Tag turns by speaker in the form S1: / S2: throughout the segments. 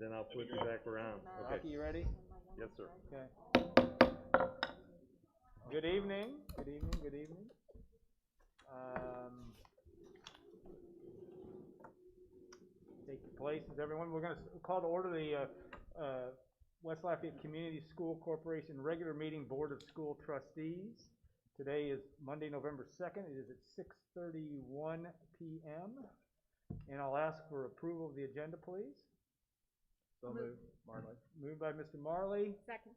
S1: Then I'll flip you back around. Okay.
S2: Rocky, you ready?
S1: Yes, sir.
S2: Okay. Good evening. Good evening. Good evening. Take your places, everyone. We're going to call to order the West Lafayette Community School Corporation regular meeting Board of School Trustees. Today is Monday, November 2nd. It is at 6:31 p.m. And I'll ask for approval of the agenda, please. So moved. Marley. Moved by Mr. Marley.
S3: Second.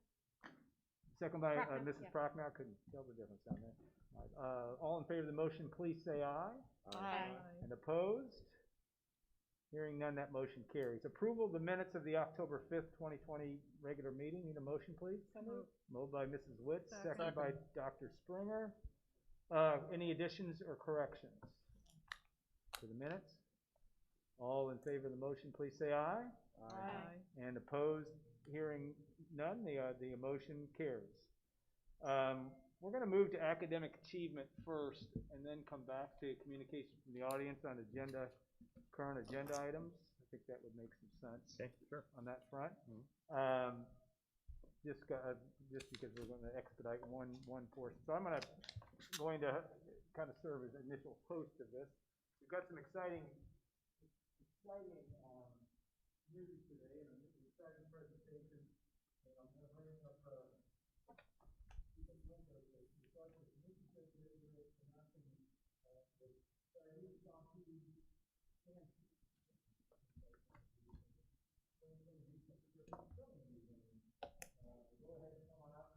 S2: Second by
S3: Prochnow,
S2: Mrs.
S3: yeah.
S2: Prochnow. Couldn't tell the difference down there. All in favor of the motion, please say aye.
S3: Aye.
S2: And opposed? Hearing none, that motion carries. Approval of the minutes of the October 5th, 2020 regular meeting. Need a motion, please?
S3: So moved.
S2: Moved by Mrs. Witt,
S3: Second.
S2: second by Dr. Springer. Any additions or corrections to the minutes? All in favor of the motion, please say aye.
S3: Aye.
S2: And opposed? Hearing none, the motion carries. We're going to move to academic achievement first, and then come back to communication from the audience on current agenda items. I think that would make some sense.
S1: Okay, sure.
S2: On that front. Just because we're going to expedite one portion. So I'm going to kind of serve as initial host of this. We've got some exciting music today, and an exciting presentation. And I'm going to bring up go ahead and come on up.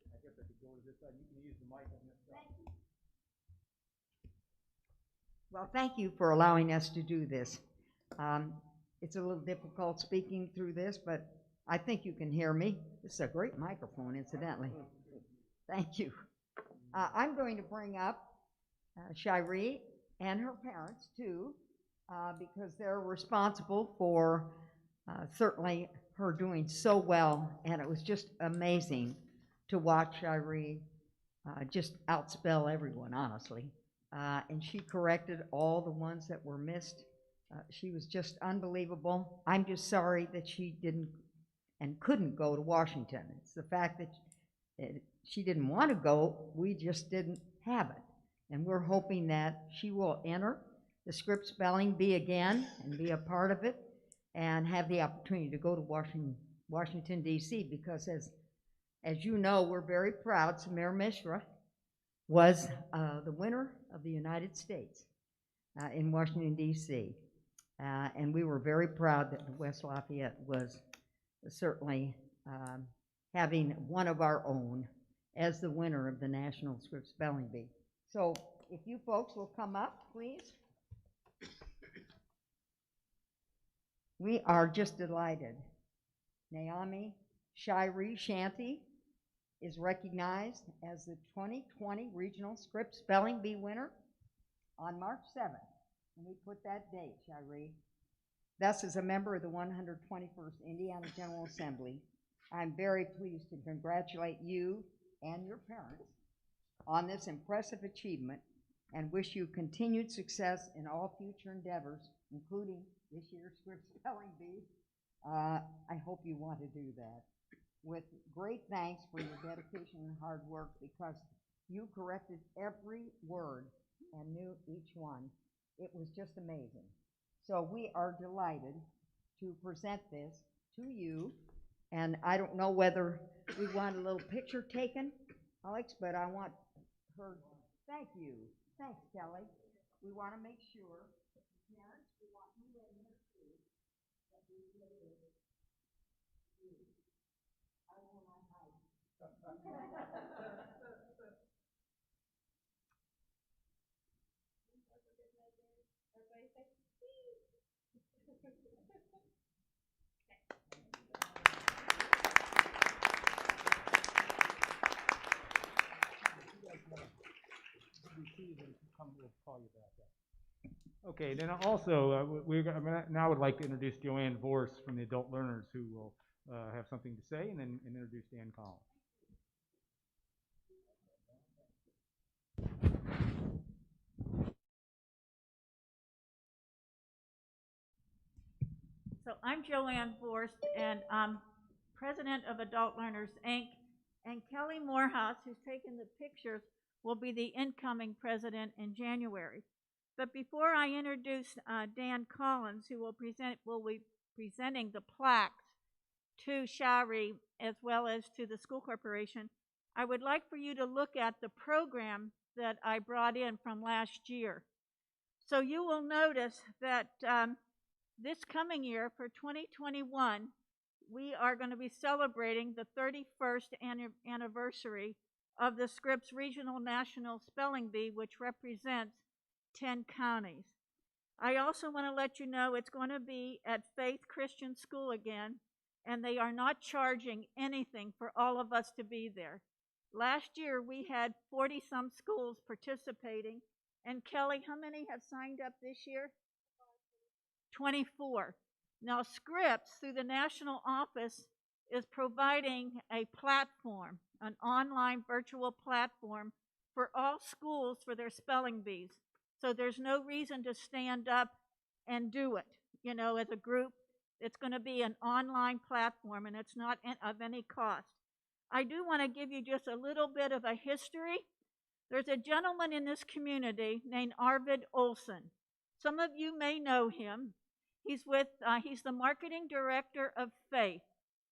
S2: I guess I could go to this side. You can use the mic on this side.
S4: Well, thank you for allowing us to do this. It's a little difficult speaking through this, but I think you can hear me. This is a great microphone, incidentally. Thank you. I'm going to bring up Shiree and her parents, too, because they're responsible for certainly her doing so well, and it was just amazing to watch Shiree just outspell everyone, honestly. And she corrected all the ones that were missed. She was just unbelievable. I'm just sorry that she didn't and couldn't go to Washington. It's the fact that she didn't want to go, we just didn't have it. And we're hoping that she will enter the script spelling bee again and be a part of it and have the opportunity to go to Washington, D.C., because as you know, we're very proud. Samir Mishra was the winner of the United States in Washington, D.C. And we were very proud that West Lafayette was certainly having one of our own as the winner of the National Script Spelling Bee. So if you folks will come up, please. We are just delighted. Naomi Shiree Shanty is recognized as the 2020 Regional Script Spelling Bee winner on March 7th. And we put that date, Shiree. Thus, as a member of the 121st Indiana General Assembly, I'm very pleased to congratulate you and your parents on this impressive achievement and wish you continued success in all future endeavors, including this year's Script Spelling Bee. I hope you want to do that. With great thanks for your dedication and hard work, because you corrected every word and knew each one. It was just amazing. So we are delighted to present this to you. And I don't know whether we want a little picture taken, Alex, but I want her. Thank you. Thanks, Kelly. We want to make sure, parents, we want you in here too, that we get this. I will not hide.
S2: Okay, then also, now would like to introduce Joanne Vorse from the Adult Learners, who will have something to say, and then introduce Dan Collins.
S3: So I'm Joanne Forst, and I'm president of Adult Learners, Inc. And Kelly Morehouse, who's taken the pictures, will be the incoming president in January. But before I introduce Dan Collins, who will be presenting the plaques to Shari as well as to the school corporation, I would like for you to look at the program that I brought in from last year. So you will notice that this coming year, for 2021, we are going to be celebrating the 31st anniversary of the Scripps Regional National Spelling Bee, which represents 10 counties. I also want to let you know it's going to be at Faith Christian School again, and they are not charging anything for all of us to be there. Last year, we had 40-some schools participating, and Kelly, how many have signed up this year? 24. Now, Scripps, through the national office, is providing a platform, an online virtual platform for all schools for their spelling bees. So there's no reason to stand up and do it, as a group. It's going to be an online platform, and it's not of any cost. I do want to give you just a little bit of a history. There's a gentleman in this community named Arvid Olson. Some of you may know him. He's the marketing director of Faith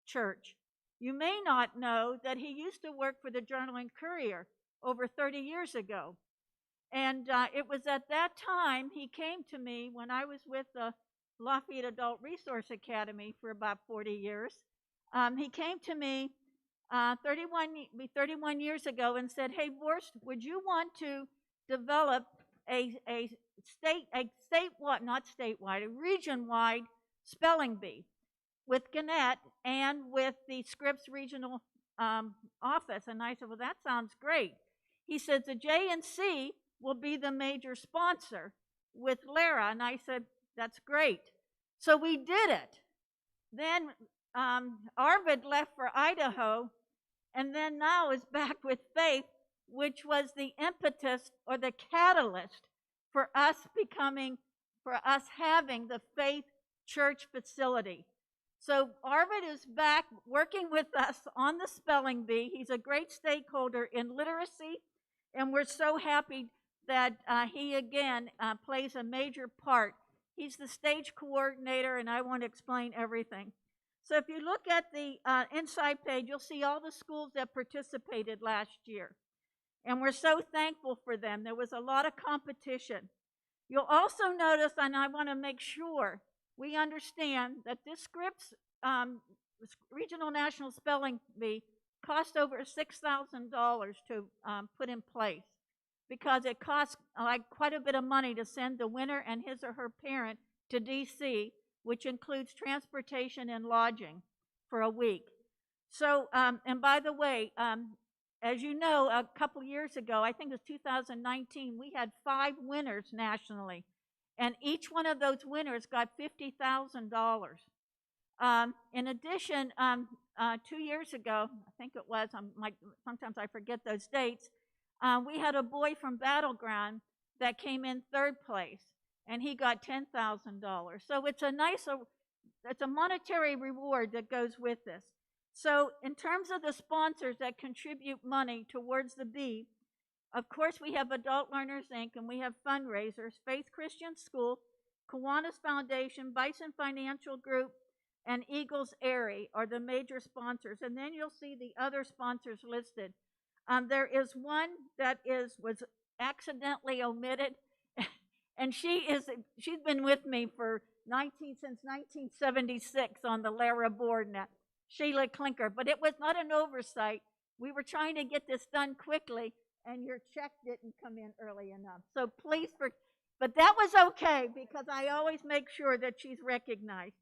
S3: Church. You may not know that he used to work for the Journal and Courier over 30 years ago. And it was at that time he came to me when I was with the Lafayette Adult Resource Academy for about 40 years. He came to me 31 years ago and said, "Hey, Vorst, would you want to develop a region-wide spelling bee with Gannett and with the Scripps Regional office?" And I said, "Well, that sounds great." He said, "The J&C will be the major sponsor with Lara." And I said, "That's great." So we did it. Then Arvid left for Idaho, and then now is back with Faith, which was the impetus or the catalyst for us having the Faith Church facility. So Arvid is back working with us on the spelling bee. He's a great stakeholder in literacy, and we're so happy that he again plays a major part. He's the stage coordinator, and I won't explain everything. So if you look at the inside page, you'll see all the schools that participated last year. And we're so thankful for them. There was a lot of competition. You'll also notice, and I want to make sure we understand, that this Scripps Regional National Spelling Bee cost over $6,000 to put in place, because it costs quite a bit of money to send the winner and his or her parent to D.C., which includes transportation and lodging for a week. So, and by the way, as you know, a couple years ago, I think it was 2019, we had 5 winners nationally, and each one of those winners got $50,000. In addition, 2 years ago, I think it was, sometimes I forget those dates, we had a boy from Battleground that came in 3rd place, and he got $10,000. So it's a monetary reward that goes with this. So in terms of the sponsors that contribute money towards the bee, of course we have Adult Learners, Inc., and we have fundraisers. Faith Christian School, Kiwanis Foundation, Bison Financial Group, and Eagles Airy are the major sponsors. And then you'll see the other sponsors listed. There is one that was accidentally omitted, and she's been with me since 1976 on the Lara board now, Sheila Klinker. But it was not an oversight. We were trying to get this done quickly, and your check didn't come in early enough. So please, but that was okay, because I always make sure that she's recognized.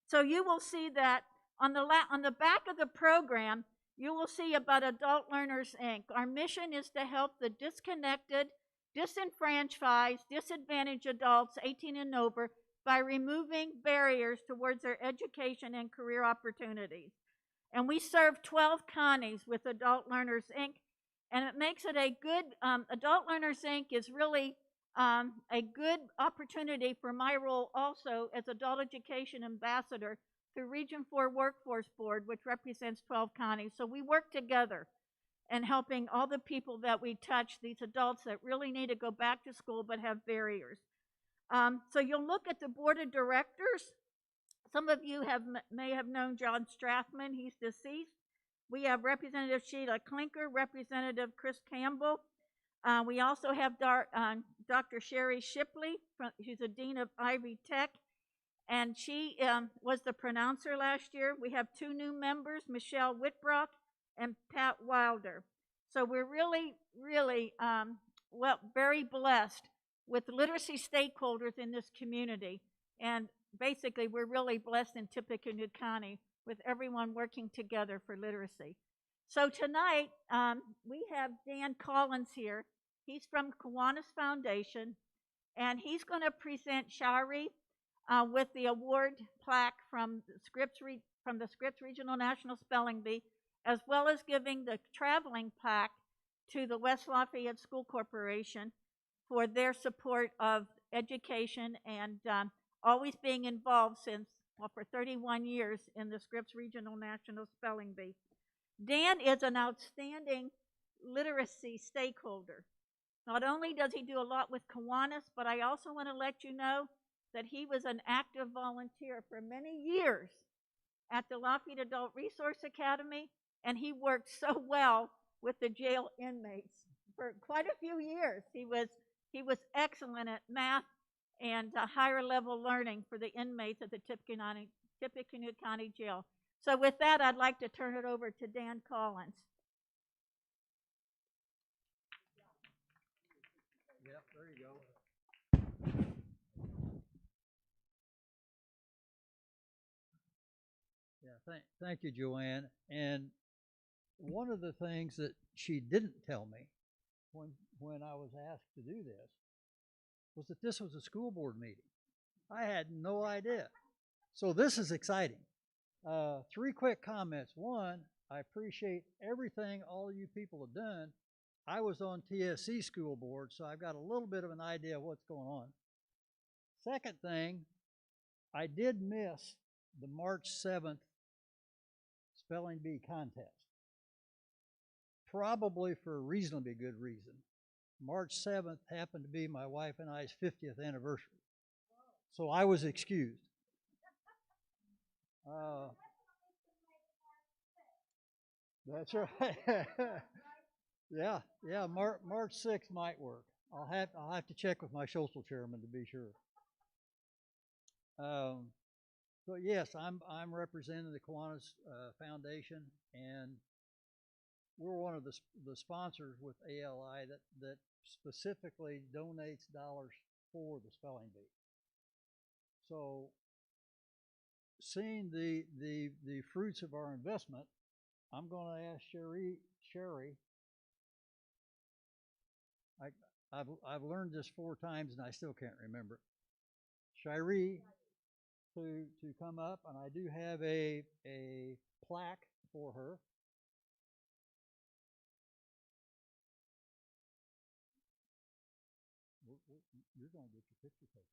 S3: So you will see that on the back of the program, you will see about Adult Learners, Inc. Our mission is to help the disconnected, disenfranchised, disadvantaged adults 18 and over by removing barriers towards their education and career opportunities. And we serve 12 counties with Adult Learners, Inc., and it makes it a good, Adult Learners, Inc. is really a good opportunity for my role also as Adult Education Ambassador through Region 4 Workforce Board, which represents 12 counties. So we work together in helping all the people that we touch, these adults that really need to go back to school but have barriers. So you'll look at the board of directors. Some of you may have known John Strathman. He's deceased. We have Representative Sheila Klinker, Representative Chris Campbell. We also have Dr. Sherry Shipley. She's a dean of Ivy Tech, and she was the pronouncer last year. We have 2 new members, Michelle Whitbrock and Pat Wilder. So we're really, really very blessed with literacy stakeholders in this community. And basically, we're really blessed in Tippecanoe County with everyone working together for literacy. So tonight, we have Dan Collins here. He's from Kiwanis Foundation, and he's going to present Shari with the award plaque from the Scripps Regional National Spelling Bee, as well as giving the traveling plaque to the West Lafayette School Corporation for their support of education and always being involved for 31 years in the Scripps Regional National Spelling Bee. Dan is an outstanding literacy stakeholder. Not only does he do a lot with Kiwanis, but I also want to let you know that he was an active volunteer for many years at the Lafayette Adult Resource Academy, and he worked so well with the jail inmates for quite a few years. He was excellent at math and higher level learning for the inmates at the Tippecanoe County Jail. So with that, I'd like to turn it over to Dan Collins.
S5: Yep, there you go. Yeah, thank you, Joanne. And one of the things that she didn't tell me when I was asked to do this was that this was a school board meeting. I had no idea. So this is exciting. 3 quick comments. One, I appreciate everything all of you people have done. I was on TSC school board, so I've got a little bit of an idea of what's going on. Second thing, I did miss the March 7th spelling bee contest. Probably for a reasonably good reason. March 7th happened to be my wife and I's 50th anniversary. So I was excused. That's right. Yeah, March 6th might work. I'll have to check with my social chairman to be sure. But yes, I'm representing the Kiwanis Foundation, and we're one of the sponsors with ALI that specifically donates dollars for the spelling bee. So seeing the fruits of our investment, I'm going to ask Sherry. I've learned this 4 times and I still can't remember. Shiree to come up, and I do have a plaque for her. You're going to get your picture taken.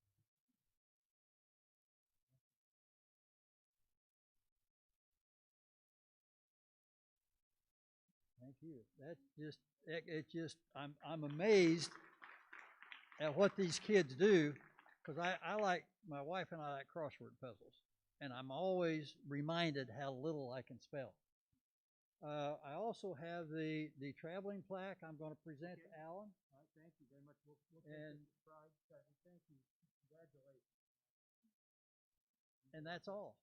S5: Thank you. I'm amazed at what these kids do, because I like, my wife and I like crossword puzzles, and I'm always reminded how little I can spell. I also have the traveling plaque I'm going to present to Alan.
S2: All right, thank you very much. We'll take
S5: And
S2: pride. Thank you. Congratulations.
S5: and that's all.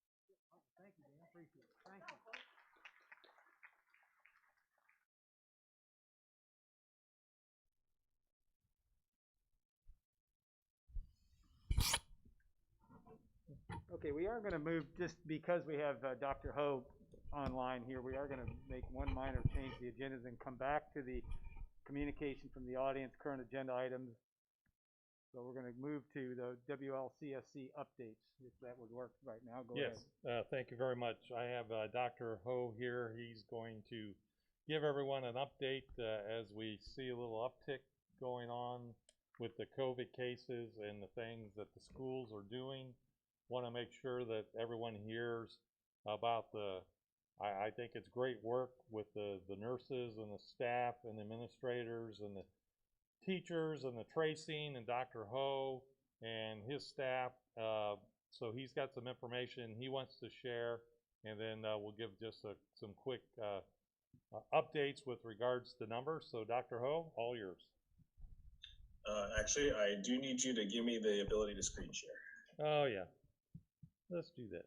S2: Thank you, Dan. Appreciate it. Thank you. Okay, we are going to move, just because we have Dr. Ho online here, we are going to make one minor change to the agendas and come back to the communication from the audience, current agenda items. So we're going to move to the WLCSC updates, if that would work right now. Go ahead.
S1: Yes, thank you very much. I have Dr. Ho here. He's going to give everyone an update as we see a little uptick going on with the COVID cases and the things that the schools are doing. Want to make sure that everyone hears about I think it's great work with the nurses and the staff and the administrators and the teachers and the tracing and Dr. Ho and his staff. So he's got some information he wants to share, and then we'll give just some quick updates with regards to numbers. So Dr. Ho, all yours.
S6: Actually, I do need you to give me the ability to screen share.
S1: Oh yeah, let's do that.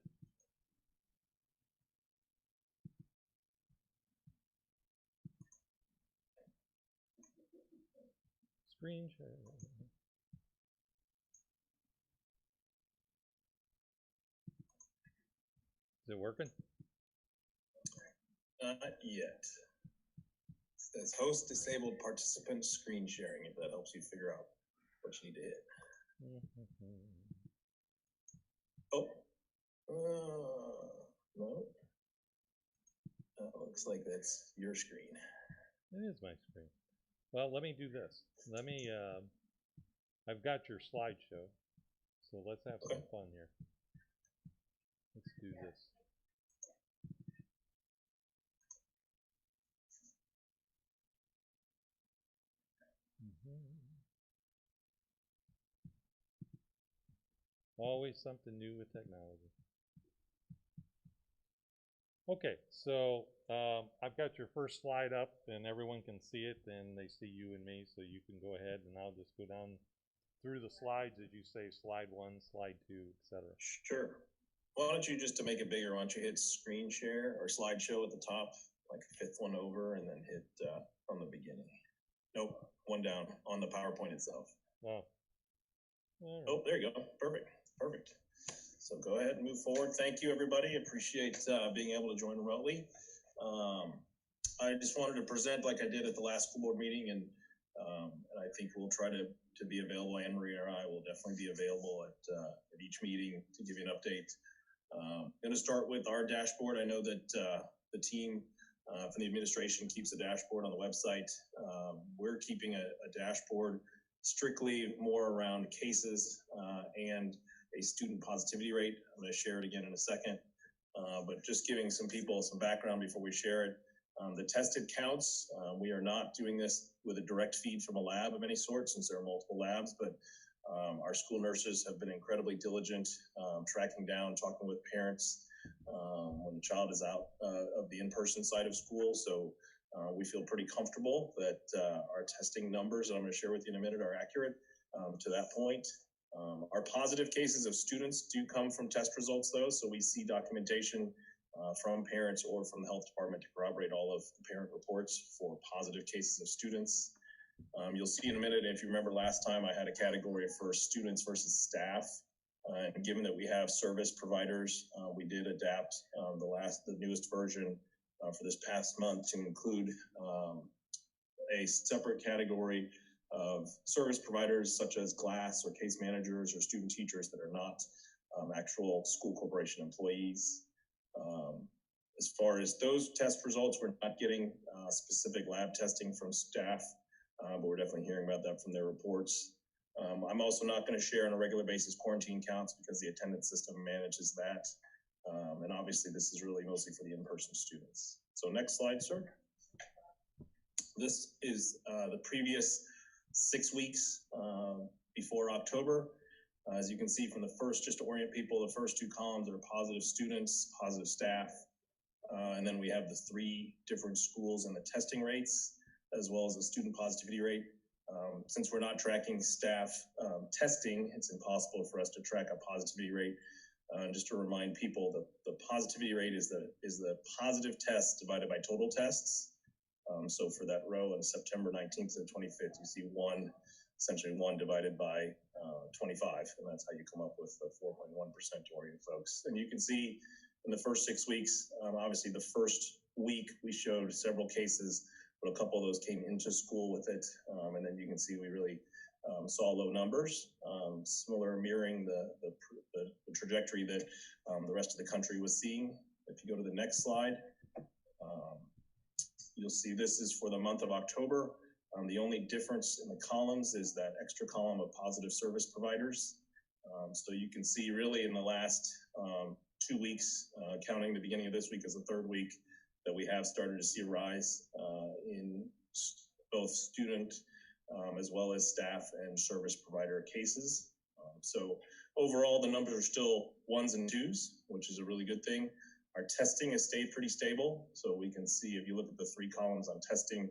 S1: Screen share. Is it working?
S6: Not yet. It says host disabled participant screen sharing, if that helps you figure out what you need to hit. Oh, no. Looks like that's your screen.
S1: It is my screen. Well, let me do this. Let me, I've got your slideshow, so let's have some fun here. Let's do this. Always something new with technology. Okay, so I've got your first slide up and everyone can see it and they see you and me, so you can go ahead and I'll just go down through the slides as you say slide 1, slide 2, etc.
S6: Sure. Why don't you, just to make it bigger, why don't you hit screen share or slideshow at the top, like 5th one over, and then hit from the beginning. Nope, one down on the PowerPoint itself.
S1: Oh. Right.
S6: Oh, there you go. Perfect. Perfect. So go ahead and move forward. Thank you, everybody. Appreciate being able to join remotely. I just wanted to present like I did at the last school board meeting, and I think we'll try to be available. Anne Marie or I will definitely be available at each meeting to give you an update. I'm going to start with our dashboard. I know that the team from the administration keeps a dashboard on the website. We're keeping a dashboard strictly more around cases and a student positivity rate. I'm going to share it again in a second, but just giving some people some background before we share it. The tested counts, we are not doing this with a direct feed from a lab of any sort since there are multiple labs, but our school nurses have been incredibly diligent, tracking down, talking with parents when the child is out of the in-person side of school. So we feel pretty comfortable that our testing numbers that I'm going to share with you in a minute are accurate to that point. Our positive cases of students do come from test results though, so we see documentation from parents or from the health department to corroborate all of the parent reports for positive cases of students. You'll see in a minute, if you remember last time I had a category for students versus staff. And given that we have service providers, we did adapt the newest version for this past month to include a separate category of service providers such as class or case managers or student teachers that are not actual school corporation employees. As far as those test results, we're not getting specific lab testing from staff, but we're definitely hearing about that from their reports. I'm also not going to share on a regular basis quarantine counts because the attendance system manages that. And obviously this is really mostly for the in-person students. So next slide, sir. This is the previous 6 weeks before October. As you can see from the first, just to orient people, the first 2 columns are positive students, positive staff, and then we have the 3 different schools and the testing rates, as well as the student positivity rate. Since we're not tracking staff testing, it's impossible for us to track a positivity rate. Just to remind people that the positivity rate is the positive tests divided by total tests. So for that row on September 19th to the 25th, you see essentially 1 divided by 25, and that's how you come up with the 4.1% to orient folks. And you can see in the first 6 weeks, obviously the first week we showed several cases, but a couple of those came into school with it. And then you can see we really saw low numbers, similar mirroring the trajectory that the rest of the country was seeing. If you go to the next slide, you'll see this is for the month of October. The only difference in the columns is that extra column of positive service providers. So you can see really in the last 2 weeks, counting the beginning of this week as the third week, that we have started to see a rise in both student as well as staff and service provider cases. So overall, the numbers are still 1s and 2s, which is a really good thing. Our testing has stayed pretty stable. So we can see if you look at the 3 columns on testing,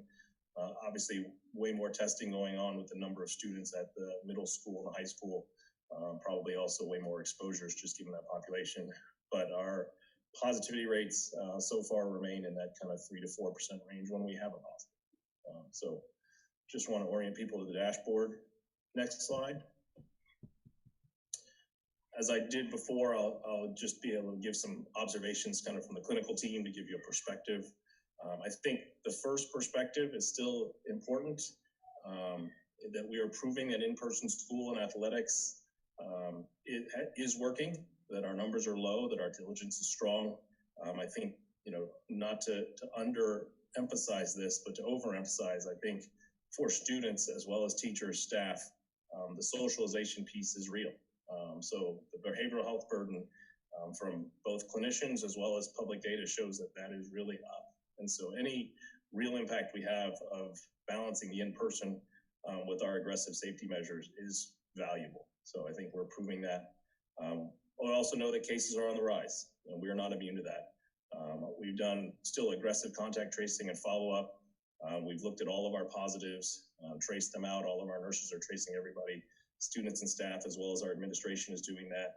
S6: obviously way more testing going on with the number of students at the middle school and high school. Probably also way more exposures just given that population. But our positivity rates so far remain in that kind of 3 to 4% range when we have a positive. So just want to orient people to the dashboard. Next slide. As I did before, I'll just be able to give some observations kind of from the clinical team to give you a perspective. I think the first perspective is still important, that we are proving that in-person school and athletics it is working, that our numbers are low, that our diligence is strong. I think, not to underemphasize this, but to overemphasize, I think for students as well as teachers, staff, the socialization piece is real. So the behavioral health burden from both clinicians as well as public data shows that that is really up. And so any real impact we have of balancing the in-person with our aggressive safety measures is valuable. So I think we're proving that. We also know that cases are on the rise, and we are not immune to that. We've done still aggressive contact tracing and follow-up. We've looked at all of our positives, traced them out. All of our nurses are tracing everybody. Students and staff, as well as our administration, is doing that.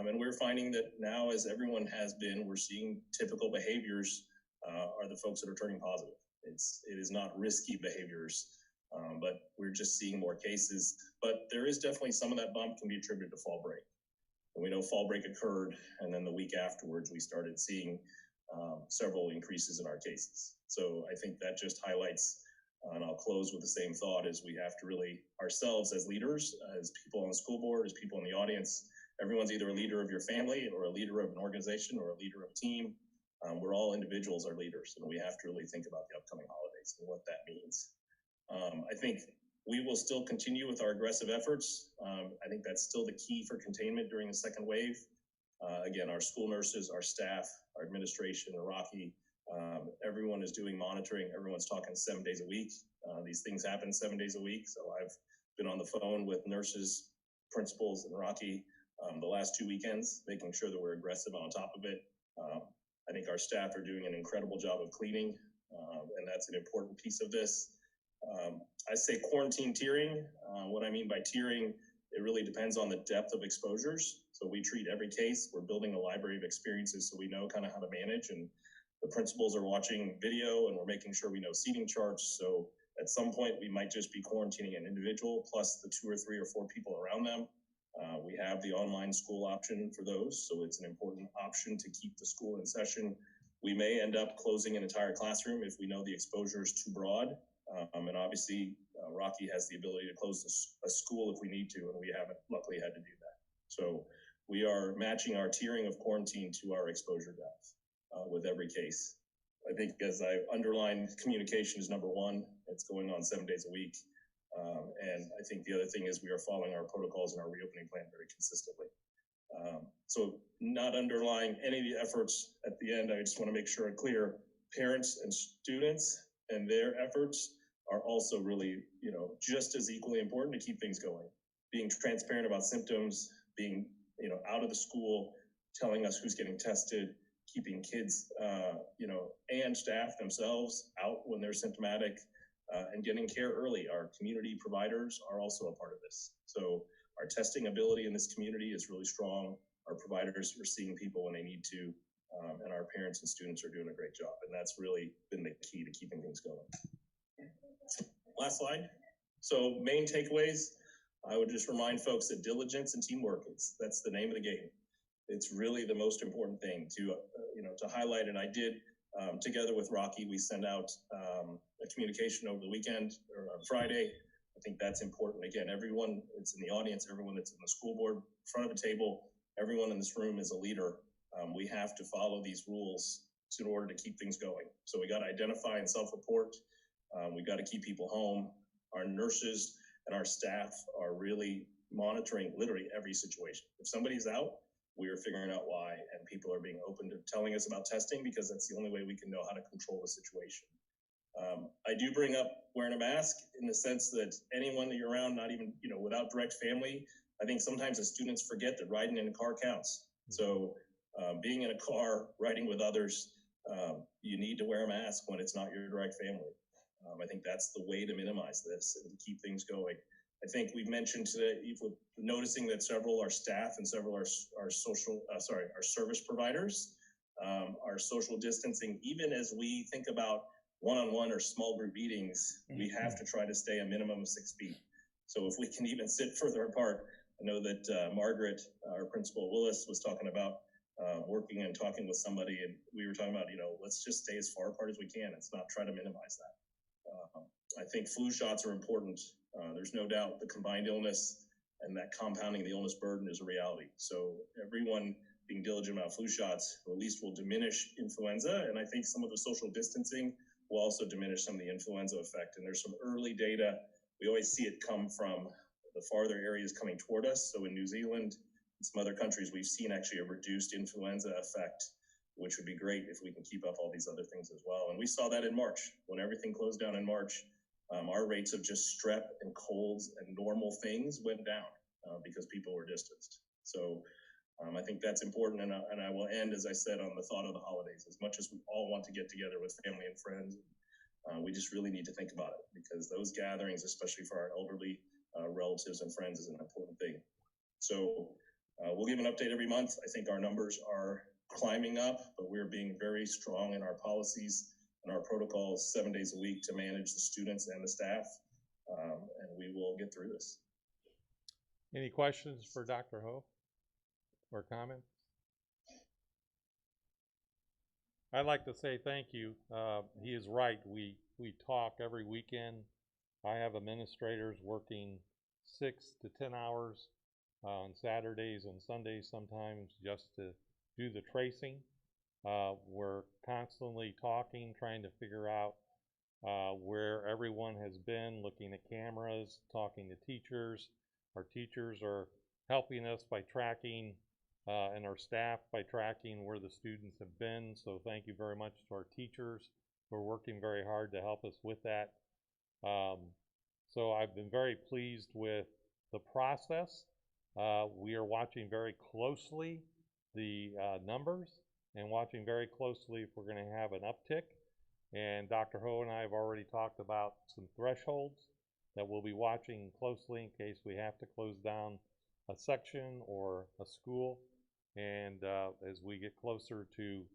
S6: And we're finding that now, as everyone has been, we're seeing typical behaviors are the folks that are turning positive. It is not risky behaviors, but we're just seeing more cases. But there is definitely some of that bump can be attributed to fall break. And we know fall break occurred, and then the week afterwards, we started seeing several increases in our cases. So I think that just highlights, and I'll close with the same thought, is we have to really, ourselves as leaders, as people on the school board, as people in the audience, everyone's either a leader of your family or a leader of an organization or a leader of a team. We're all individuals are leaders, and we have to really think about the upcoming holidays and what that means. I think we will still continue with our aggressive efforts. I think that's still the key for containment during the second wave. Again, our school nurses, our staff, our administration, Rocky, everyone is doing monitoring. Everyone's talking 7 days a week. These things happen 7 days a week. So I've been on the phone with nurses, principals, and Rocky the last 2 weekends, making sure that we're aggressive on top of it. I think our staff are doing an incredible job of cleaning, and that's an important piece of this. I say quarantine tiering. What I mean by tiering, it really depends on the depth of exposures. So we treat every case. We're building a library of experiences so we know kind of how to manage, and the principals are watching video, and we're making sure we know seating charts. So at some point, we might just be quarantining an individual plus the 2 or 3 or 4 people around them. We have the online school option for those, so it's an important option to keep the school in session. We may end up closing an entire classroom if we know the exposure is too broad. And obviously, Rocky has the ability to close a school if we need to, and we haven't luckily had to do that. So we are matching our tiering of quarantine to our exposure depth with every case. I think, as I underlined, communication is number one. It's going on 7 days a week. And I think the other thing is we are following our protocols and our reopening plan very consistently. So not underlying any of the efforts at the end, I just want to make sure I'm clear, parents and students and their efforts are also really, just as equally important to keep things going. Being transparent about symptoms, being, out of the school, telling us who's getting tested, keeping kids, and staff themselves out when they're symptomatic, and getting care early. Our community providers are also a part of this. So our testing ability in this community is really strong. Our providers are seeing people when they need to, and our parents and students are doing a great job. And that's really been the key to keeping things going. Last slide. So main takeaways, I would just remind folks that diligence and teamwork, that's the name of the game. It's really the most important thing to highlight. And I did, together with Rocky, we send out a communication over the weekend or on Friday. I think that's important. Again, everyone that's in the audience, everyone that's in the school board, front of the table, everyone in this room is a leader. We have to follow these rules in order to keep things going. So we got to identify and self-report. We got to keep people home. Our nurses and our staff are really monitoring literally every situation. If somebody's out, we are figuring out why, and people are being open to telling us about testing because that's the only way we can know how to control the situation. I do bring up wearing a mask in the sense that anyone that you're around, not even, without direct family, I think sometimes the students forget that riding in a car counts. So being in a car, riding with others, you need to wear a mask when it's not your direct family. I think that's the way to minimize this and to keep things going. I think we've mentioned today, noticing that several our staff and several our service providers are social distancing. Even as we think about one-on-one or small group meetings, we have to try to stay a minimum of 6 feet. So if we can even sit further apart, I know that Margaret, our principal Willis, was talking about working and talking with somebody, and we were talking about, let's just stay as far apart as we can. Let's not try to minimize that. I think flu shots are important. There's no doubt the combined illness and that compounding the illness burden is a reality. So everyone being diligent about flu shots at least will diminish influenza, and I think some of the social distancing will also diminish some of the influenza effect. And there's some early data. We always see it come from the farther areas coming toward us. So in New Zealand and some other countries, we've seen actually a reduced influenza effect, which would be great if we can keep up all these other things as well. And we saw that in March. When everything closed down in March, our rates of just strep and colds and normal things went down because people were distanced. So I think that's important. And I will end, as I said, on the thought of the holidays. As much as we all want to get together with family and friends, we just really need to think about it, because those gatherings, especially for our elderly relatives and friends, is an important thing. So we'll give an update every month. I think our numbers are climbing up, but we're being very strong in our policies and our protocols 7 days a week to manage the students and the staff, and we will get through this.
S1: Any questions for Dr. Ho or comments? I'd like to say thank you. He is right. We talk every weekend. I have administrators working 6 to 10 hours on Saturdays and Sundays sometimes just to do the tracing. We're constantly talking, trying to figure out where everyone has been, looking at cameras, talking to teachers. Our teachers are helping us by tracking, and our staff by tracking where the students have been. So thank you very much to our teachers who are working very hard to help us with that. So I've been very pleased with the process. We are watching very closely the numbers and watching very closely if we're going to have an uptick. And Dr. Ho and I have already talked about some thresholds that we'll be watching closely in case we have to close down a section or a school. And as we get closer to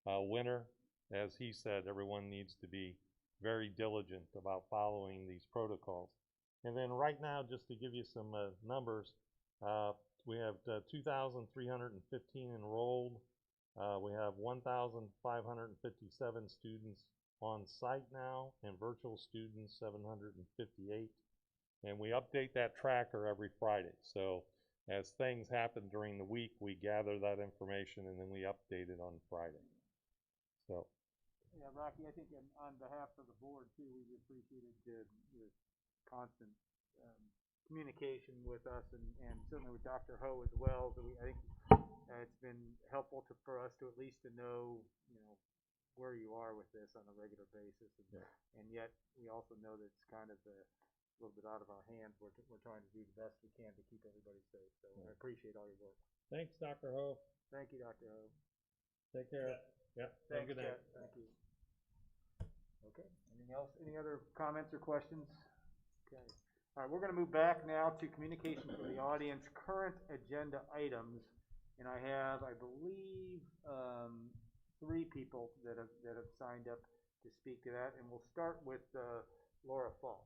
S1: winter, as he said, everyone needs to be very diligent about following these protocols. And then right now, just to give you some numbers, we have 2,315 enrolled. We have 1,557 students on site now, and virtual students 758. And we update that tracker every Friday. So as things happen during the week, we gather that information and then we update it on Friday. So.
S2: Yeah, Rocky, I think on behalf of the board too, we appreciated the constant communication with us and certainly with Dr. Ho as well. So I think it's been helpful for us to at least to know, where you are with this on a regular basis. And yet we also know that it's kind of a little bit out of our hands. We're trying to do the best we can to keep everybody safe. So I appreciate all your work.
S1: Thanks, Dr. Ho.
S2: Thank you, Dr. Ho.
S1: Take care. Yeah. Have a good night.
S2: Thank you. Okay. Anything else? Any other comments or questions? Okay. All right. We're going to move back now to communication from the audience, current agenda items, and I have, I believe, 3 people that have signed up to speak to that, and we'll start with Laura Falk.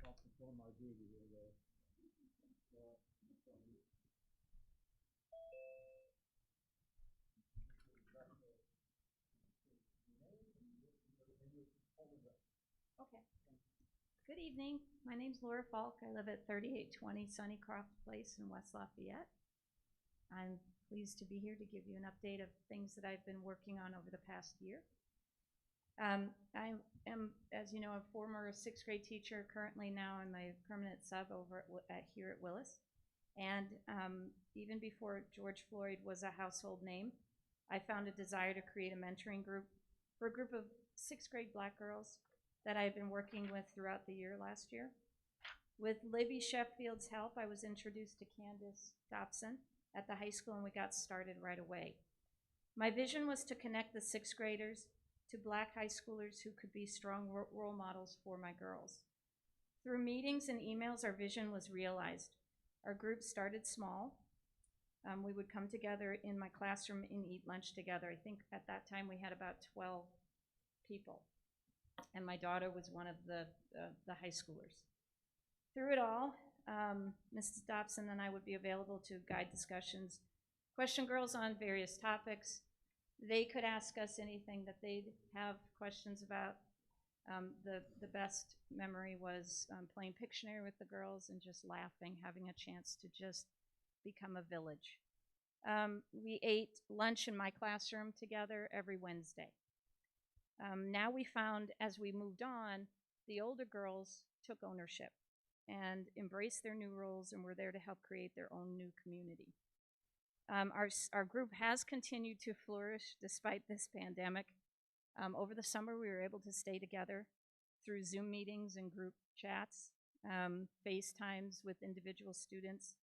S2: I'll perform my duty here, though.
S7: Okay. Good evening. My name's Laura Falk. I live at 3820 Sunnycroft Place in West Lafayette. I'm pleased to be here to give you an update of things that I've been working on over the past year. I am, as you know, a former sixth grade teacher, currently now in my permanent sub over here at Willis. And even before George Floyd was a household name, I found a desire to create a mentoring group for a group of sixth grade black girls that I had been working with throughout the year last year. With Libby Sheffield's help, I was introduced to Candace Dobson at the high school, and we got started right away. My vision was to connect the sixth graders to black high schoolers who could be strong role models for my girls. Through meetings and emails, our vision was realized. Our group started small. We would come together in my classroom and eat lunch together. I think at that time we had about 12 people, and my daughter was one of the high schoolers. Through it all, Mrs. Dobson and I would be available to guide discussions, question girls on various topics. They could ask us anything that they'd have questions about. The best memory was playing Pictionary with the girls and just laughing, having a chance to just become a village. We ate lunch in my classroom together every Wednesday. Now we found, as we moved on, the older girls took ownership and embraced their new roles and were there to help create their own new community. Our group has continued to flourish despite this pandemic. Over the summer, we were able to stay together through Zoom meetings and group chats, FaceTimes with individual students.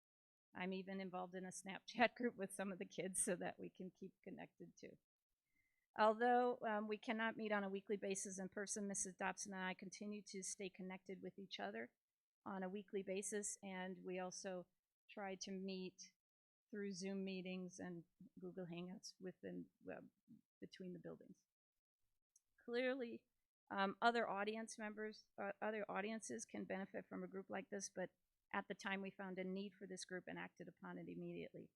S7: I'm even involved in a Snapchat group with some of the kids so that we can keep connected too. Although we cannot meet on a weekly basis in person, Mrs. Dobson and I continue to stay connected with each other on a weekly basis, and we also try to meet through Zoom meetings and Google Hangouts between the buildings. Clearly, other audiences can benefit from a group like this, but at the time we found a need for this group and acted upon it immediately.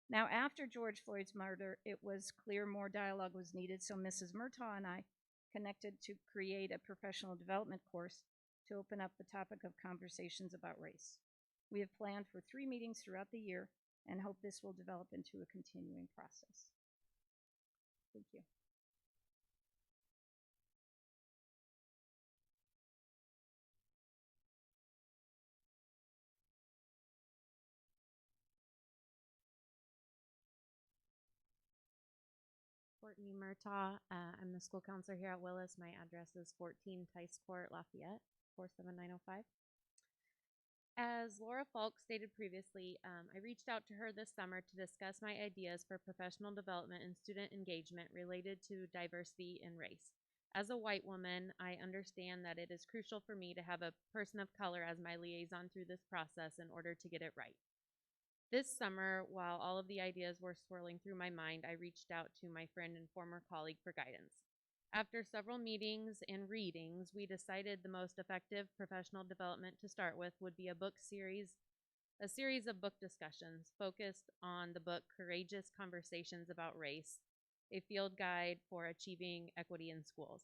S7: Now, after George Floyd's murder, it was clear more dialogue was needed, so Mrs. Murtaugh and I connected to create a professional development course to open up the topic of conversations about race. We have planned for 3 meetings throughout the year and hope this will develop into a continuing process. Thank you.
S8: Courtney Murtaugh. I'm the school counselor here at Willis. My address is 14 Tice Court, Lafayette, 47905. As Laura Falk stated previously, I reached out to her this summer to discuss my ideas for professional development and student engagement related to diversity and race. As a white woman, I understand that it is crucial for me to have a person of color as my liaison through this process in order to get it right. This summer, while all of the ideas were swirling through my mind, I reached out to my friend and former colleague for guidance. After several meetings and readings, we decided the most effective professional development to start with would be a series of book discussions focused on the book Courageous Conversations About Race, a field guide for achieving equity in schools.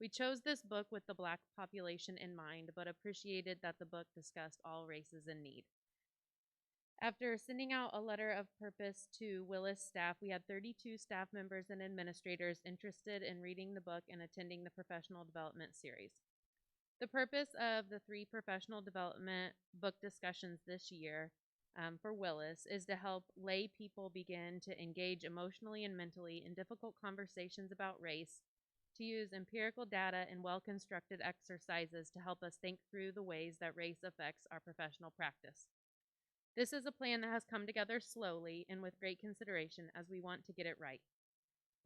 S8: We chose this book with the Black population in mind, but appreciated that the book discussed all races in need. After sending out a letter of purpose to Willis staff, we had 32 staff members and administrators interested in reading the book and attending the professional development series. The purpose of the 3 professional development book discussions this year for Willis is to help lay people begin to engage emotionally and mentally in difficult conversations about race, to use empirical data and well-constructed exercises to help us think through the ways that race affects our professional practice. This is a plan that has come together slowly and with great consideration as we want to get it right.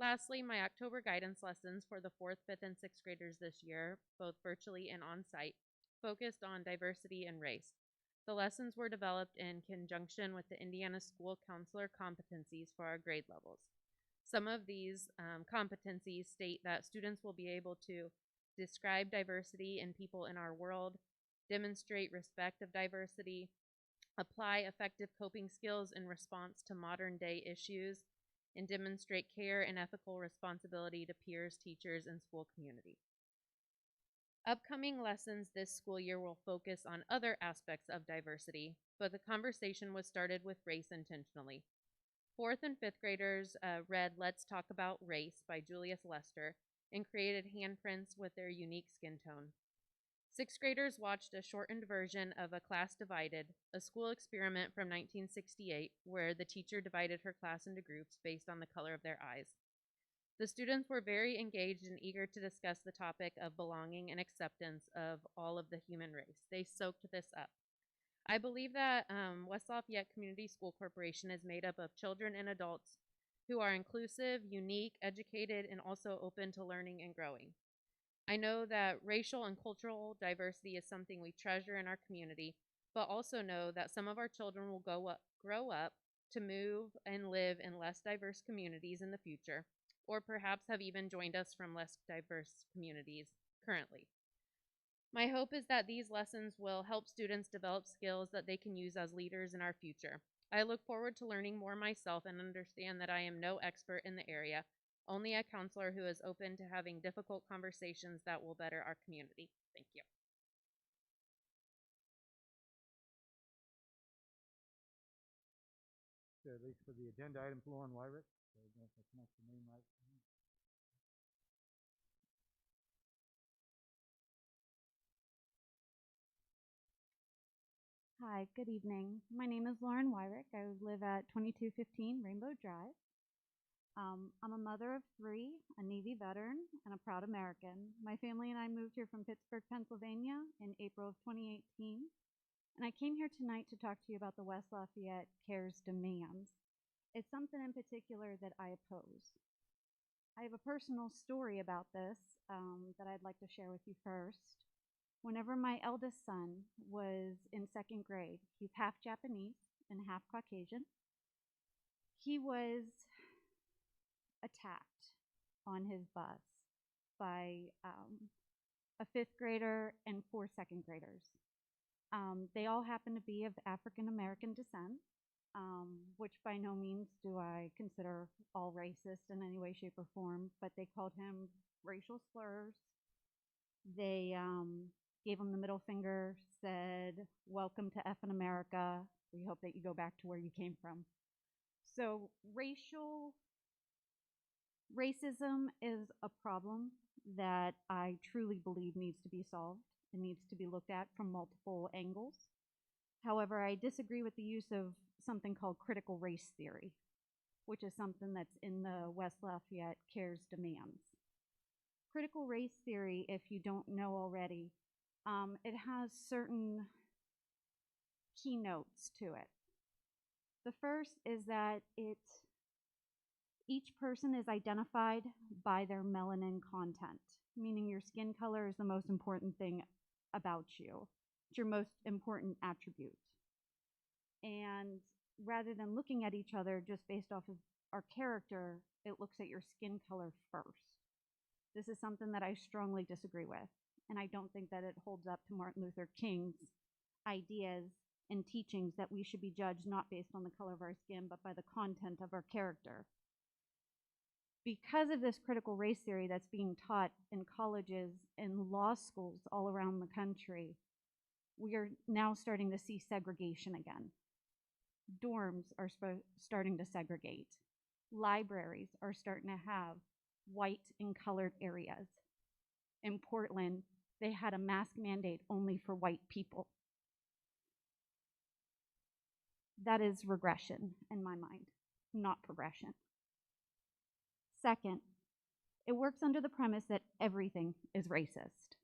S8: Lastly, my October guidance lessons for the 4th, 5th, and 6th graders this year, both virtually and on-site, focused on diversity and race. The lessons were developed in conjunction with the Indiana School Counselor competencies for our grade levels. Some of these competencies state that students will be able to describe diversity in people in our world, demonstrate respect of diversity, apply effective coping skills in response to modern-day issues, and demonstrate care and ethical responsibility to peers, teachers, and school community. Upcoming lessons this school year will focus on other aspects of diversity, but the conversation was started with race intentionally. Fourth and fifth graders read Let's Talk About Race by Julius Lester and created handprints with their unique skin tone. Sixth graders watched a shortened version of A Class Divided, a school experiment from 1968 where the teacher divided her class into groups based on the color of their eyes. The students were very engaged and eager to discuss the topic of belonging and acceptance of all of the human race. They soaked this up. I believe that West Lafayette Community School Corporation is made up of children and adults who are inclusive, unique, educated, and also open to learning and growing. I know that racial and cultural diversity is something we treasure in our community, but also know that some of our children will grow up to move and live in less diverse communities in the future, or perhaps have even joined us from less diverse communities currently. My hope is that these lessons will help students develop skills that they can use as leaders in our future. I look forward to learning more myself and understand that I am no expert in the area, only a counselor who is open to having difficult conversations that will better our community. Thank you.
S2: So at least for the agenda item, Lauren Wyrick. So I don't know if I pronounced your name right.
S9: Hi, good evening. My name is Lauren Wyrick. I live at 2215 Rainbow Drive. I'm a mother of 3, a Navy veteran, and a proud American. My family and I moved here from Pittsburgh, Pennsylvania in April of 2018. And I came here tonight to talk to you about the West Lafayette CARES demands. It's something in particular that I oppose. I have a personal story about this that I'd like to share with you first. Whenever my eldest son was in 2nd grade, he's half Japanese and half Caucasian, he was attacked on his bus by a 5th grader and 4 2nd graders. They all happen to be of African American descent, which by no means do I consider all racist in any way, shape, or form, but they called him racial slurs. They gave him the middle finger, said, "Welcome to effing America. We hope that you go back to where you came from." So racism is a problem that I truly believe needs to be solved. It needs to be looked at from multiple angles. However, I disagree with the use of something called critical race theory, which is something that's in the West Lafayette CARES demands. Critical race theory, if you don't know already, it has certain keynotes to it. The first is that each person is identified by their melanin content, meaning your skin color is the most important thing about you. It's your most important attribute. And rather than looking at each other just based off of our character, it looks at your skin color first. This is something that I strongly disagree with, and I don't think that it holds up to Martin Luther King's ideas and teachings that we should be judged not based on the color of our skin, but by the content of our character. Because of this critical race theory that's being taught in colleges and law schools all around the country, we are now starting to see segregation again. Dorms are starting to segregate. Libraries are starting to have white and colored areas. In Portland, they had a mask mandate only for white people. That is regression in my mind, not progression. Second, it works under the premise that everything is racist.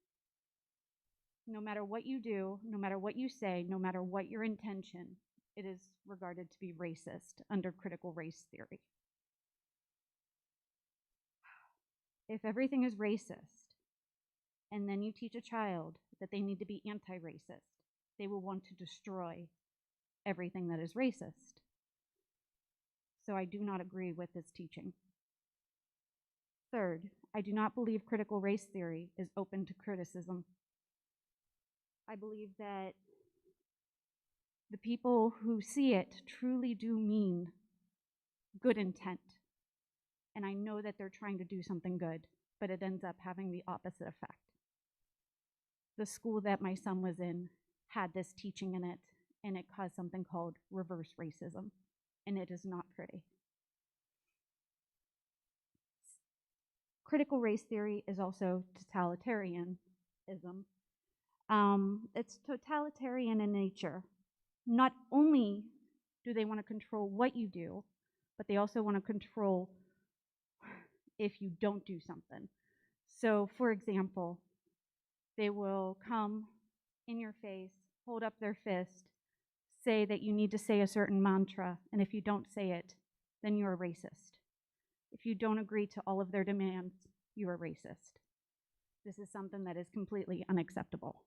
S9: No matter what you do, no matter what you say, no matter what your intention, it is regarded to be racist under critical race theory. If everything is racist, and then you teach a child that they need to be anti-racist, they will want to destroy everything that is racist. So I do not agree with this teaching. Third, I do not believe critical race theory is open to criticism. I believe that the people who see it truly do mean good intent. And I know that they're trying to do something good, but it ends up having the opposite effect. The school that my son was in had this teaching in it, and it caused something called reverse racism, and it is not pretty. critical race theory is also totalitarianism. It's totalitarian in nature. Not only do they want to control what you do, but they also want to control if you don't do something. So, for example, they will come in your face, hold up their fist, say that you need to say a certain mantra, and if you don't say it, then you're a racist. If you don't agree to all of their demands, you're a racist. This is something that is completely unacceptable.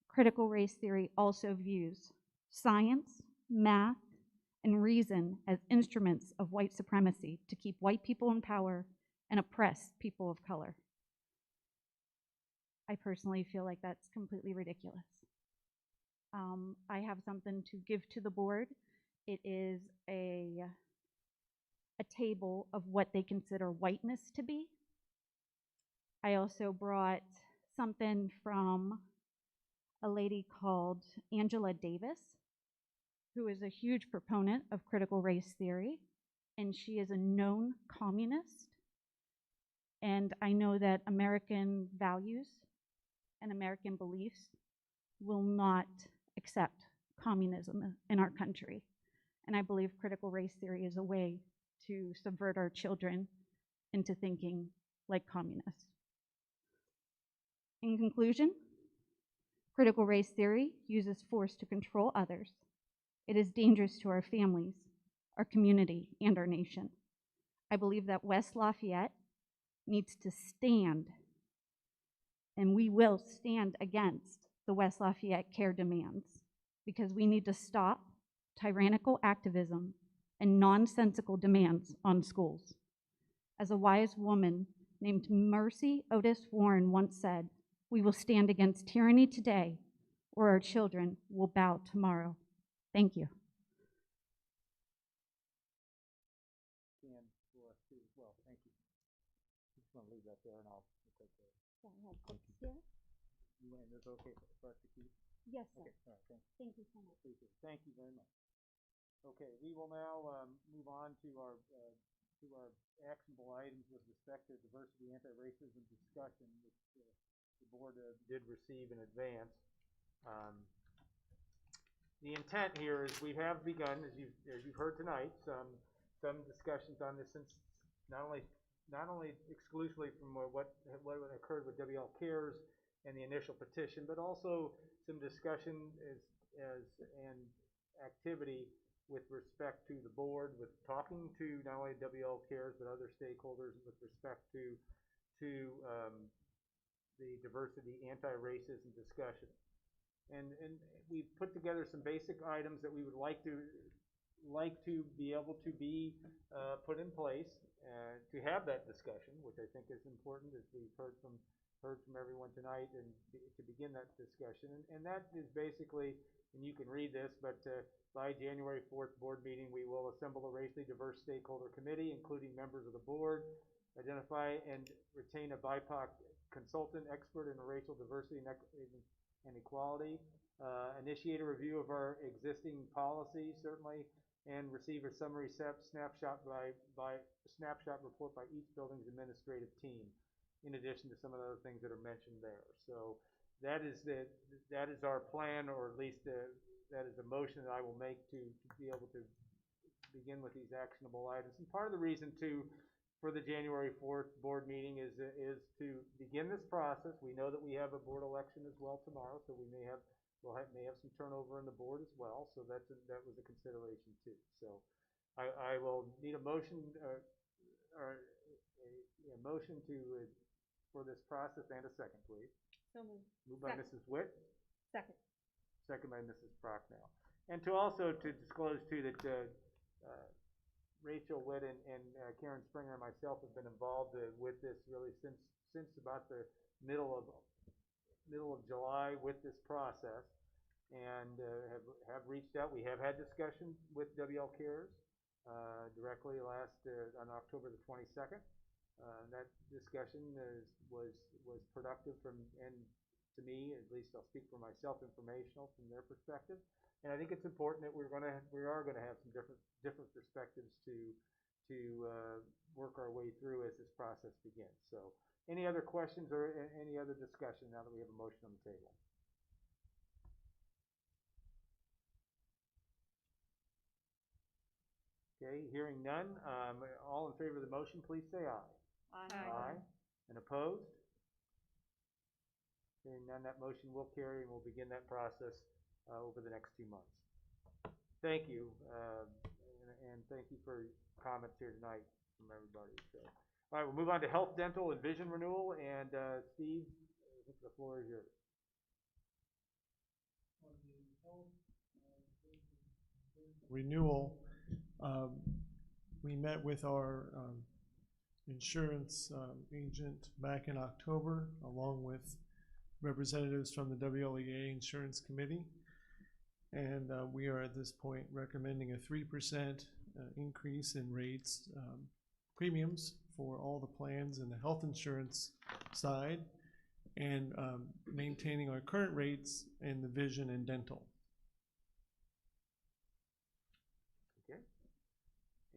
S9: Critical race theory also views science, math, and reason as instruments of white supremacy to keep white people in power and oppress people of color. I personally feel like that's completely ridiculous. I have something to give to the board. It is a table of what they consider whiteness to be. I also brought something from a lady called Angela Davis, who is a huge proponent of critical race theory, and she is a known communist. And I know that American values and American beliefs will not accept communism in our country. And I believe critical race theory is a way to subvert our children into thinking like communists. In conclusion, critical race theory uses force to control others. It is dangerous to our families, our community, and our nation. I believe that West Lafayette needs to stand, and we will stand against the West Lafayette care demands, because we need to stop tyrannical activism and nonsensical demands on schools. As a wise woman named Mercy Otis Warren once said, "We will stand against tyranny today, or our children will bow tomorrow." Thank you.
S2: And for us too as well, thank you. I just want to leave that there and I'll take care of it. You want, is it okay for us to keep?
S9: Yes, sir.
S2: Okay, all right, thank you.
S9: Thank you so much.
S2: Appreciate it. Thank you very much. Okay, we will now move on to our actionable items with respect to diversity, anti-racism discussion, which the board did receive in advance. The intent here is we have begun, as you've heard tonight, some discussions on this, since not only exclusively from what occurred with WL Cares and the initial petition, but also some discussion and activity with respect to the board, with talking to not only WL Cares but other stakeholders with respect to the diversity, anti-racism discussion. And we've put together some basic items that we would like to be able to be put in place to have that discussion, which I think is important, as we've heard from everyone tonight, and to begin that discussion. And that is basically, and you can read this, but by January 4th board meeting, we will assemble a racially diverse stakeholder committee, including members of the board, identify and retain a BIPOC consultant expert in racial diversity and equality, initiate a review of our existing policies, certainly, and receive a summary snapshot report by each building's administrative team, in addition to some of the other things that are mentioned there. So that is our plan, or at least that is the motion that I will make to be able to begin with these actionable items. And part of the reason for the January 4th board meeting is to begin this process. We know that we have a board election as well tomorrow, so we may have some turnover in the board as well. So that was a consideration too. So I will need a motion or a motion for this process, and a second, please.
S7: So moved.
S2: Moved by Mrs. Witt.
S7: Second.
S2: Second by Mrs. Prochnow. And to disclose too that Rachel Witt and Karen Springer and myself have been involved with this really since about the middle of July with this process, and have reached out. We have had discussion with WL Cares directly on October the 22nd. That discussion was productive and to me, at least I'll speak for myself, informational from their perspective. And I think it's important that we are going to have some different perspectives to to work our way through as this process begins. So any other questions or any other discussion now that we have a motion on the table? Okay, hearing none, all in favor of the motion, please say aye.
S7: Aye.
S2: And opposed? Hearing none, that motion will carry, and we'll begin that process over the next 2 months. Thank you, and thank you for comments here tonight from everybody. So, all right, we'll move on to health, dental, and vision renewal, and Steve, I think the floor is yours.
S10: Renewal, we met with our insurance agent back in October, along with representatives from the WLEA Insurance Committee. And we are at this point recommending a 3% increase in rates, premiums for all the plans in the health insurance side, and maintaining our current rates in the vision and dental.
S2: Okay.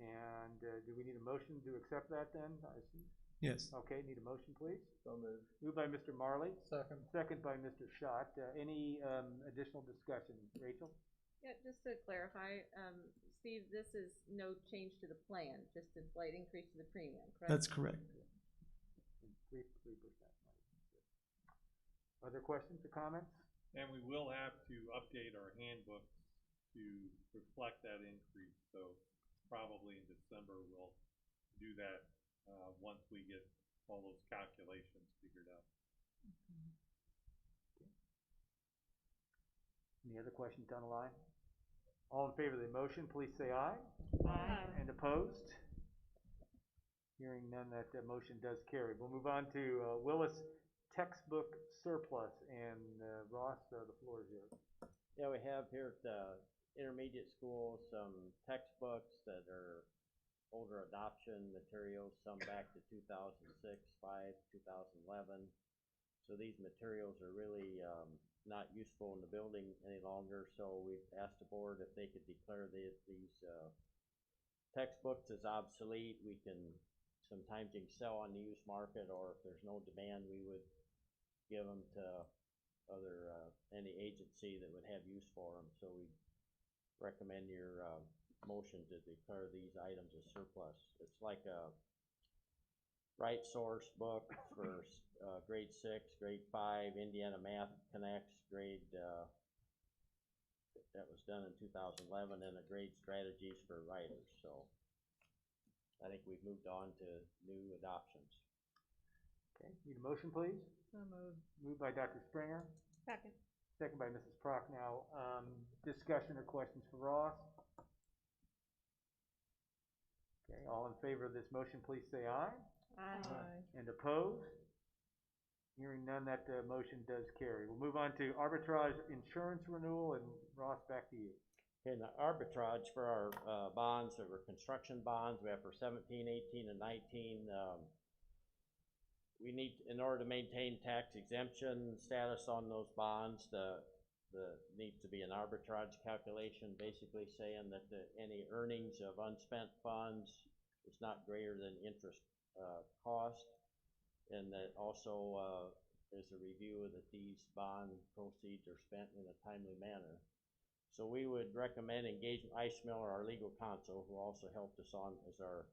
S2: And do we need a motion to accept that then? I assume?
S10: Yes.
S2: Okay, need a motion, please?
S1: So moved.
S2: Moved by Mr. Marley.
S1: Second.
S2: Second by Mr. Schott. Any additional discussion? Rachel?
S11: Yeah, just to clarify, Steve, this is no change to the plan, just a slight increase to the premium, correct?
S10: That's correct.
S2: 3%. Other questions or comments?
S1: And we will have to update our handbooks to reflect that increase, so probably in December we'll do that once we get all those calculations figured out.
S2: Any other questions down the line? All in favor of the motion, please say aye.
S7: Aye.
S2: And opposed? Hearing none, that motion does carry. We'll move on to Willis textbook surplus, and Ross, the floor is yours.
S12: Yeah, we have here at the intermediate school some textbooks that are older adoption materials, some back to 2006, 5, 2011. So these materials are really not useful in the building any longer, so we've asked the board if they could declare these textbooks as obsolete. We can, sometimes you can sell on the used market, or if there's no demand, we would give them to any agency that would have use for them. So we recommend your motion to declare these items as surplus. It's like a Right Source book for grade 6, grade 5, Indiana Math Connects, grade, that was done in 2011, and a grade strategies for writers. So I think we've moved on to new adoptions.
S2: Okay, need a motion, please?
S11: So moved.
S2: Moved by Dr. Springer.
S11: Second.
S2: Second by Mrs. Prochnow. Discussion or questions for Ross? Okay, all in favor of this motion, please say aye.
S11: Aye.
S2: And opposed? Hearing none, that motion does carry. We'll move on to arbitrage insurance renewal, and Ross, back to you.
S12: And arbitrage for our bonds that were construction bonds, we have for 17, 18, and 19. We need, in order to maintain tax exemption status on those bonds, needs to be an arbitrage calculation, basically saying that any earnings of unspent funds is not greater than interest cost, and that also is a review that these bond proceeds are spent in a timely manner. So we would recommend engaging Ice Miller, our legal counsel, who also helped us on as our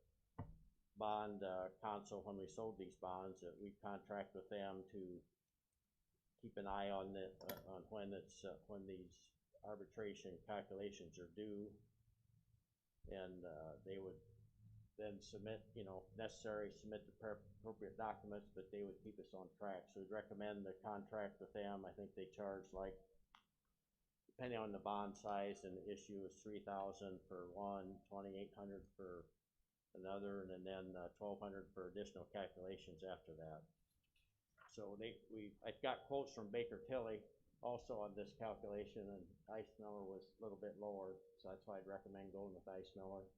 S12: bond counsel when we sold these bonds, that we contract with them to keep an eye on when these arbitration calculations are due, and they would then submit, submit the appropriate documents, but they would keep us on track. So we'd recommend the contract with them. I think they charge, like, depending on the bond size and the issue, is $3,000 for one, $2,800 for another, and then $1,200 for additional calculations after that. So I got quotes from Baker Tilly also on this calculation, and Ice Miller was a little bit lower, so that's why I'd recommend going with Ice Miller.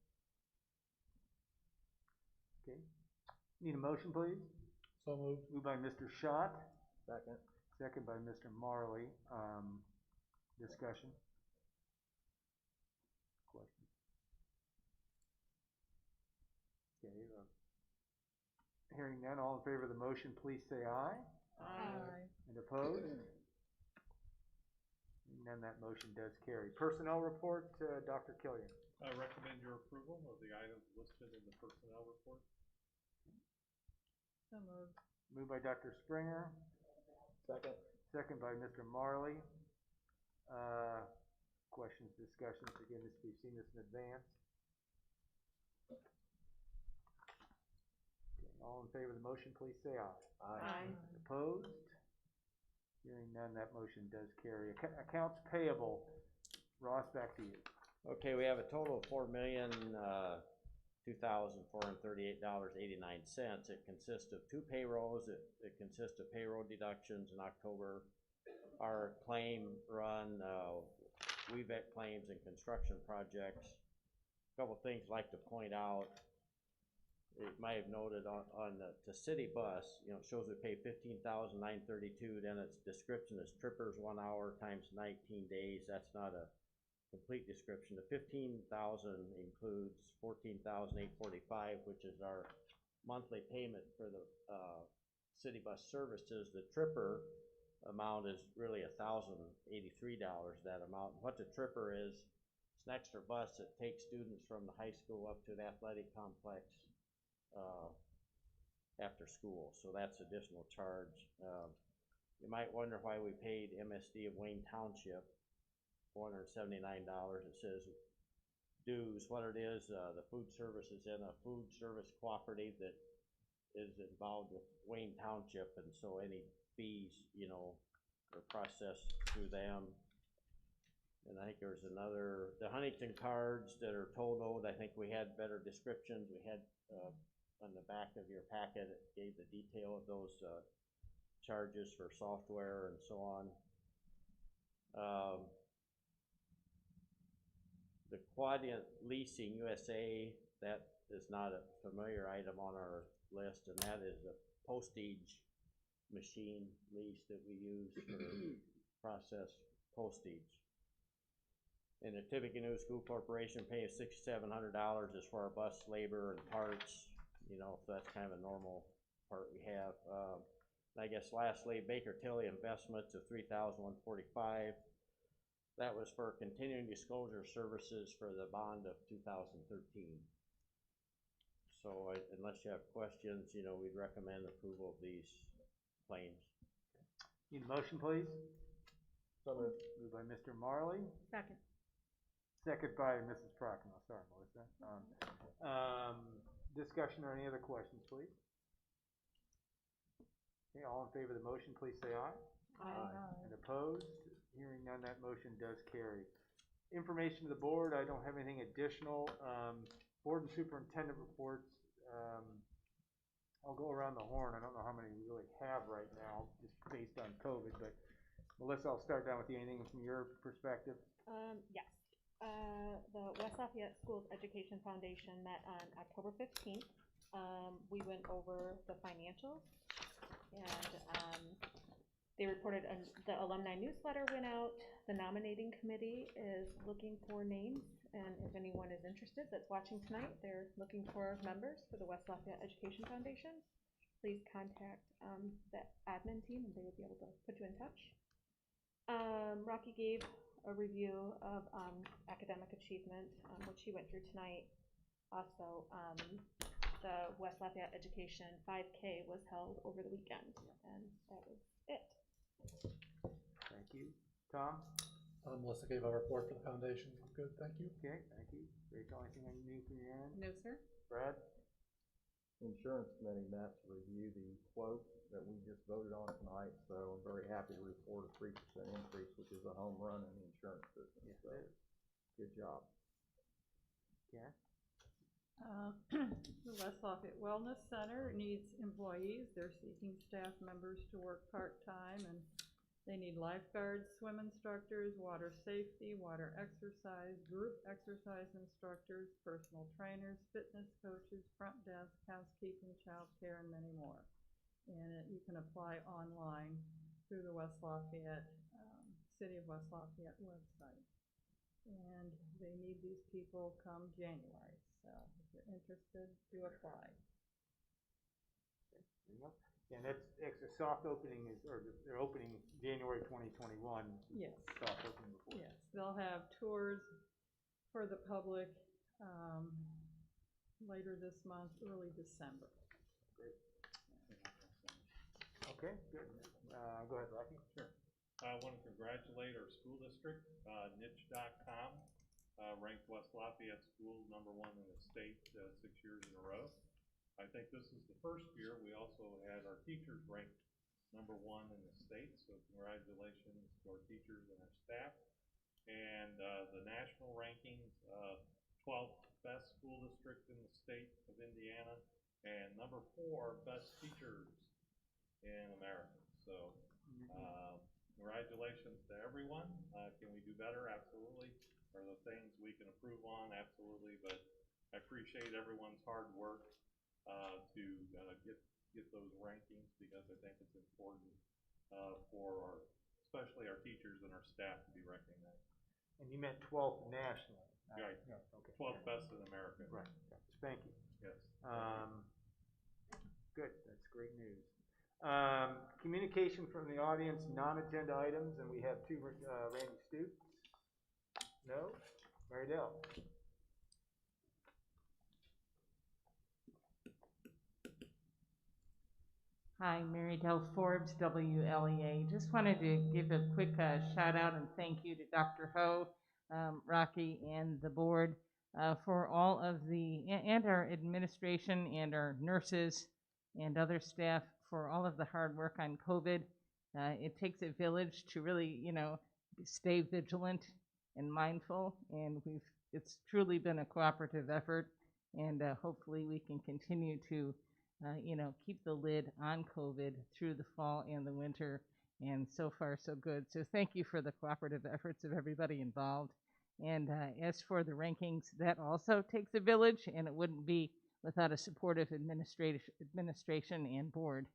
S2: Okay. Need a motion, please?
S1: So moved.
S2: Moved by Mr. Schott.
S12: Second.
S2: Second by Mr. Marley. Discussion? Question? Hearing none, all in favor of the motion, please say aye.
S11: Aye.
S2: And opposed? Hearing none, that motion does carry. Personnel report, Dr. Killian.
S1: I recommend your approval of the items listed in the personnel report.
S11: So moved.
S2: Moved by Dr. Springer,
S12: Second.
S2: second by Mr. Marley. Questions, discussions, again, we've seen this in advance. Okay, all in favor of the motion, please say aye.
S11: Aye.
S2: Opposed? Hearing none, that motion does carry. Accounts payable, Ross, back to you.
S12: Okay, we have a total of $4,002,438.89. It consists of 2 payrolls. It consists of payroll deductions in October. Our claim run, WEVET claims and construction projects. A couple things I'd like to point out. You might have noted on the city bus, you know, it shows we pay $15,932. Then its description is trippers 1 hour times 19 days. That's not a complete description. The $15,000 includes $14,845, which is our monthly payment for the city bus services. The tripper amount is really $1,083, that amount. What the tripper is, it's an extra bus that takes students from the high school up to the athletic complex after school, so that's additional charge. You might wonder why we paid MSD of Wayne Township $479. It says dues. What it is, the food service is in a food service cooperative that is involved with Wayne Township, and so any fees, you know, are processed through them. And I think there's another, the Huntington cards that are totaled, I think we had better descriptions. We had on the back of your packet, it gave the detail of those charges for software and so on. The Quadient Leasing USA, that is not a familiar item on our list, and that is a postage machine lease that we use to process postage. And the Tippecanoe New School Corporation pays $6,700 is for our bus labor and parts, you know, so that's kind of a normal part we have. I guess lastly, Baker Tilly investments of $3,145. That was for continuing disclosure services for the bond of 2013. So unless you have questions, you know, we'd recommend approval of these claims.
S2: Need a motion, please? So moved. Moved by Mr. Marley,
S11: Second.
S2: second by Mrs. Prochnow. Sorry, Melissa. Discussion or any other questions, please? Okay, all in favor of the motion, please say aye.
S11: Aye.
S2: And opposed? Hearing none, that motion does carry. Information to the board, I don't have anything additional. Board and superintendent reports, I'll go around the horn. I don't know how many we really have right now, just based on COVID, but Melissa, I'll start down with you. Anything from your perspective?
S8: Yes. The West Lafayette Schools Education Foundation met on October 15th. We went over the financials, and they reported the alumni newsletter went out. The nominating committee is looking for names, and if anyone is interested that's watching tonight, they're looking for members for the West Lafayette Education Foundation. Please contact the admin team, and they will be able to put you in touch. Rocky gave a review of academic achievement, which he went through tonight. Also, the West Lafayette Education 5K was held over the weekend, and that was it.
S2: Thank you. Tom?
S13: Melissa gave a report for the foundation. I'm good, thank you.
S2: Okay, thank you. Rachel, anything new from your end?
S11: No, sir.
S2: Brad?
S14: Insurance committee met to review the quote that we just voted on tonight, so I'm very happy to report a 3% increase, which is a home run in the insurance business.
S2: Yes,
S14: so,
S2: it is.
S14: good job.
S2: Yeah.
S11: The West Lafayette Wellness Center needs employees. They're seeking staff members to work part-time, and they need lifeguards, swim instructors, water safety, water exercise, group exercise instructors, personal trainers, fitness coaches, front desk, housekeeping, childcare, and many more. And you can apply online through the West Lafayette, City of West Lafayette website. And they need these people come January. So if you're interested, do apply.
S2: And it's a soft opening they're opening January 2021.
S11: Yes.
S2: Soft opening before.
S11: Yes, they'll have tours for the public, later this month, early December.
S2: Great. Okay, good. Go ahead, Rocky.
S1: Sure. I want to congratulate our school district. Niche.com ranked West Lafayette Schools #1 in the state 6 years in a row. I think this is the first year we also had our teachers ranked #1 in the state, so congratulations to our teachers and our staff. And the national rankings, 12th best school district in the state of Indiana, and #4 best teachers in America. So congratulations to everyone. Can we do better? Absolutely. Are there things we can improve on? Absolutely. But I appreciate everyone's hard work to get those rankings, because I think it's important for especially our teachers and our staff to be recognized.
S2: And you meant 12th nationally.
S1: Right.
S2: Yeah, okay.
S1: 12th best in America.
S2: Right. Thank you.
S1: Yes.
S2: Good. That's great news. Communication from the audience, non-agenda items, and we have two. Randy Stoops. No. Mary Dell.
S15: Hi, Mary Dell Forbes, WLEA. Just wanted to give a quick shout out and thank you to Dr. Ho, Rocky, and the board for all of and our administration and our nurses and other staff for all of the hard work on COVID. It takes a village to really, stay vigilant and mindful, and it's truly been a cooperative effort, and hopefully we can continue to keep the lid on COVID through the fall and the winter, and so far so good. So thank you for the cooperative efforts of everybody involved. And as for the rankings, that also takes a village, and it wouldn't be without a supportive administration and board.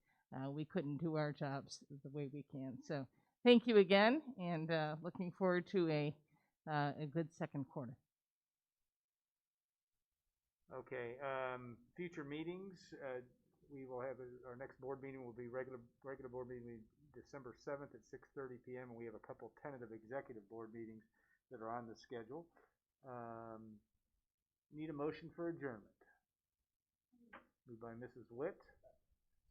S15: We couldn't do our jobs the way we can. So thank you again, and looking forward to a good second quarter.
S2: Okay, future meetings, we will have, our next board meeting will be regular board meeting December 7th at 6:30 p.m. and we have a couple tentative executive board meetings that are on the schedule. Need a motion for adjournment. Moved by Mrs. Witt,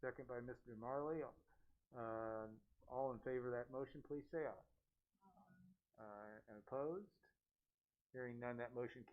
S2: second by Mr. Marley. All in favor of that motion, please say aye. And opposed? Hearing none, that motion